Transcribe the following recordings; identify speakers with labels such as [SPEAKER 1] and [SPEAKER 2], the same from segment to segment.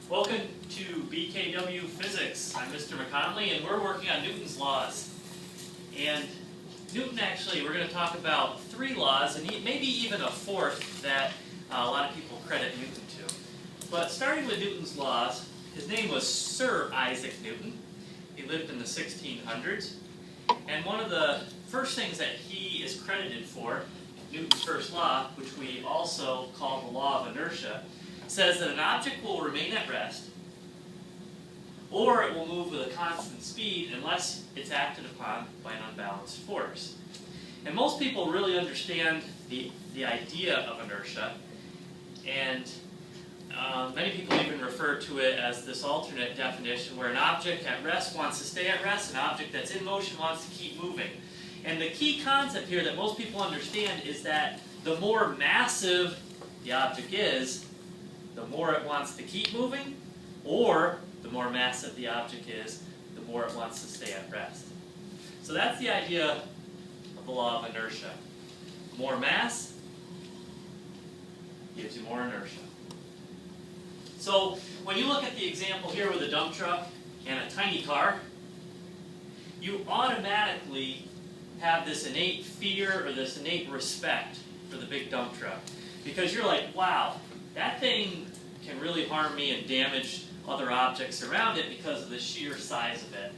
[SPEAKER 1] Welcome to BKW Physics. I'm Mr. McConley, and we're working on Newton's laws. And Newton, actually, we're going to talk about 3 laws, and maybe even a 4th that a lot of people credit Newton to. But starting with Newton's laws, his name was Sir Isaac Newton. He lived in the 1600s. And one of the first things that he is credited for, Newton's first law, which we also call the law of inertia, says that an object will remain at rest, or it will move with a constant speed unless it's acted upon by an unbalanced force. And most people really understand the idea of inertia, and many people even refer to it as this alternate definition where an object at rest wants to stay at rest, an object that's in motion wants to keep moving. And the key concept here that most people understand is that the more massive the object is, the more it wants to keep moving, or the more massive the object is, the more it wants to stay at rest. So that's the idea of the law of inertia. More mass gives you more inertia. So when you look at the example here with a dump truck and a tiny car, you automatically have this innate fear or this innate respect for the big dump truck. Because you're like, wow, that thing can really harm me and damage other objects around it because of the sheer size of it.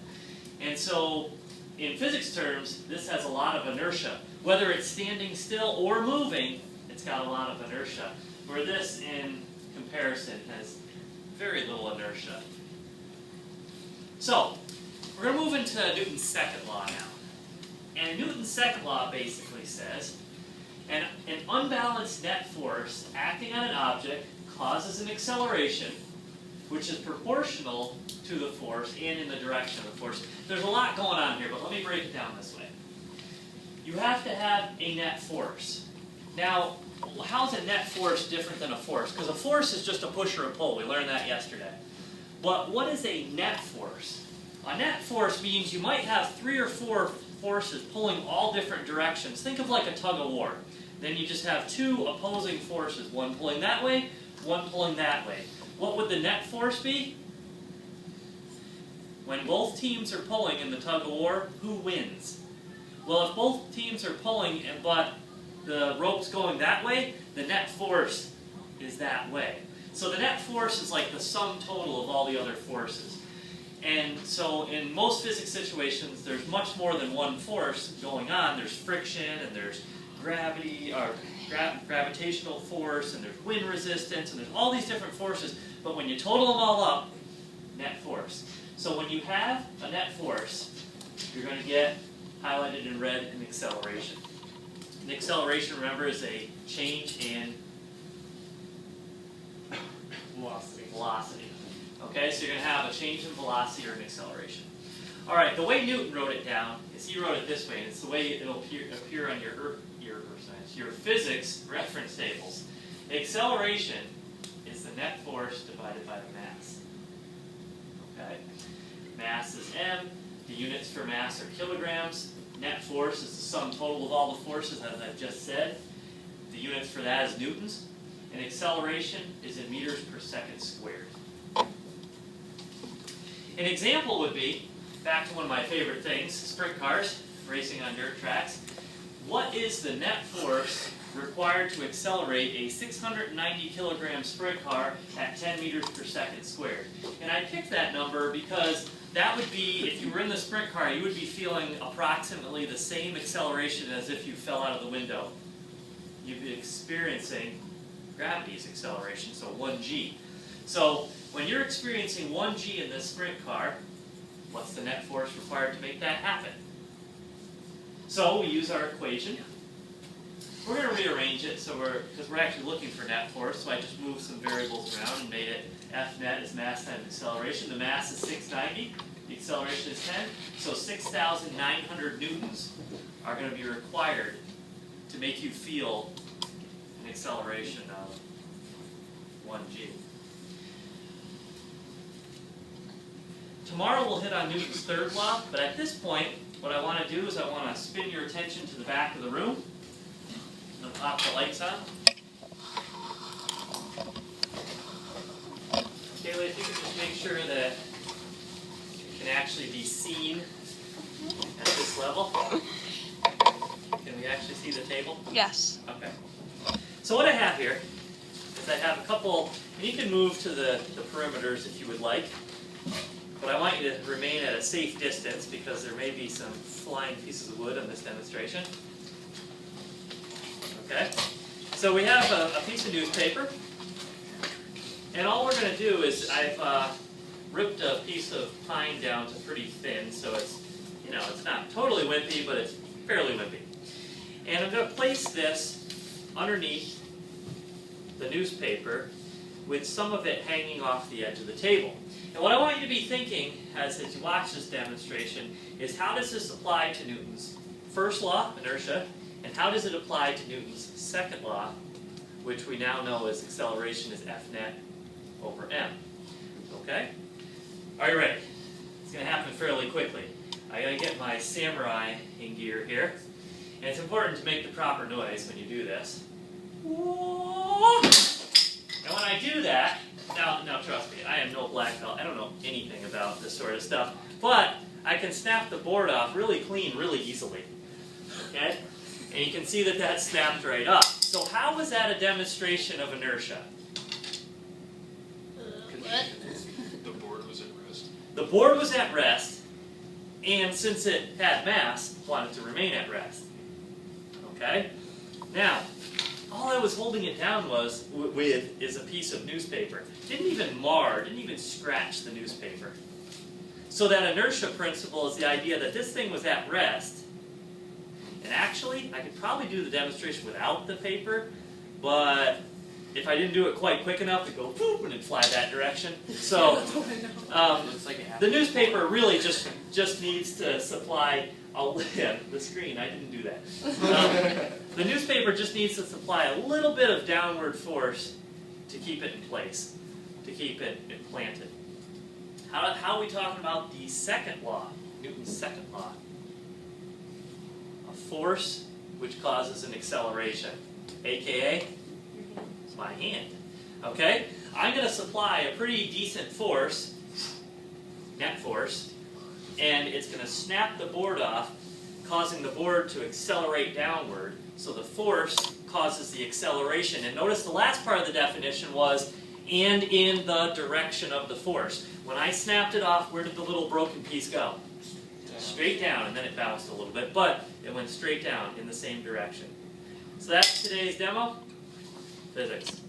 [SPEAKER 1] And so, in physics terms, this has a lot of inertia. Whether it's standing still or moving, it's got a lot of inertia. Where this, in comparison, has very little inertia. So, we're going to move into Newton's second law now. And Newton's second law basically says, an unbalanced net force acting on an object causes an acceleration which is proportional to the force and in the direction of the force. There's a lot going on here, but let me break it down this way. You have to have a net force. Now, how is a net force different than a force? Because a force is just a push or a pull. We learned that yesterday. But what is a net force? A net force means you might have 3 or 4 forces pulling all different directions. Think of like a tug of war. Then you just have 2 opposing forces, one pulling that way, one pulling that way. What would the net force be? When both teams are pulling in the tug of war, who wins? Well, if both teams are pulling but the rope's going that way, the net force is that way. So the net force is like the sum total of all the other forces. And so in most physics situations, there's much more than one force going on. There's friction, and there's gravity, or gravitational force, and there's wind resistance, and there's all these different forces. But when you total them all up, net force. So when you have a net force, you're going to get highlighted in red an acceleration. The acceleration, remember, is a change in velocity. Okay, so you're going to have a change in velocity or an acceleration. All right, the way Newton wrote it down is he wrote it this way, and it's the way it'll appear on your physics reference tables. The acceleration is the net force divided by the mass. Okay, mass is m. The units for mass are kilograms. Net force is the sum total of all the forces, as I've just said. The units for that is newtons. And acceleration is in meters per second squared. An example would be, back to one of my favorite things, sprint cars, racing on dirt tracks. What is the net force required to accelerate a 690 kilogram sprint car at 10 meters per second squared? And I picked that number because that would be, if you were in the sprint car, you would be feeling approximately the same acceleration as if you fell out of the window. You'd be experiencing gravity's acceleration, so 1g. So when you're experiencing 1g in this sprint car, what's the net force required to make that happen? So we use our equation. We're going to rearrange it because we're actually looking for net force, so I just moved some variables around and made it F net is mass times acceleration. The mass is 690, the acceleration is 10, so 6,900 newtons are going to be required to make you feel an acceleration of 1g. Tomorrow we'll hit on Newton's third law, but at this point, what I want to do is I want to spin your attention to the back of the room. I'll pop the lights on. Kayla, if you sure that it can actually be seen at this level. Can we actually see the table?
[SPEAKER 2] Yes.
[SPEAKER 1] Okay. So what I have here is I have a couple, and you can move to the perimeters if you would like, but I want you to remain at a safe distance because there may be some flying pieces of wood on this demonstration. Okay? So we have a piece of newspaper, and all we're going to do is I've ripped a piece of pine down to pretty thin, so it's, you know, it's not totally wimpy, but it's fairly wimpy. And I'm going to place this underneath the newspaper with some of it hanging off the edge of the table. And what I want you to be thinking as you watch this demonstration is how does this apply to Newton's first law, inertia, and how does it apply to Newton's second law, which we now know as acceleration is F net over m. Okay? Are you ready? It's going to happen fairly quickly. I got to get my samurai in gear here. And it's important to make the proper noise when you do this. And when I do that, now trust me, I am no black belt. I don't know anything about this sort of stuff. But I can snap the board off really clean, really easily. Okay? And you can see that that snapped right up. So how was that a demonstration of inertia?
[SPEAKER 2] What?
[SPEAKER 3] The board was at rest.
[SPEAKER 1] The board was at rest, and since it had mass, wanted to remain at rest. Okay? Now, all I was holding it down with is a piece of newspaper. Didn't even mar, didn't even scratch the newspaper. So that inertia principle is the idea that this thing was at rest. And actually, I could probably do the demonstration without the paper, but if I didn't do it quite quick enough, it'd go poop and it'd fly that direction. So the newspaper really just needs to supply the screen. I didn't do that. The newspaper just needs to supply a little bit of downward force to keep it in place, to keep it implanted. How are we talking about the second law, Newton's second law? A force which causes an acceleration, aka my hand. Okay? I'm going to supply a pretty decent force, net force, and it's going to snap the board off, causing the board to accelerate downward. So the force causes the acceleration. And notice the last part of the definition was, and in the direction of the force. When I snapped it off, where did the little broken piece go? Straight down, and then it bounced a little bit, but it went straight down in the same direction. So that's today's demo. Physics.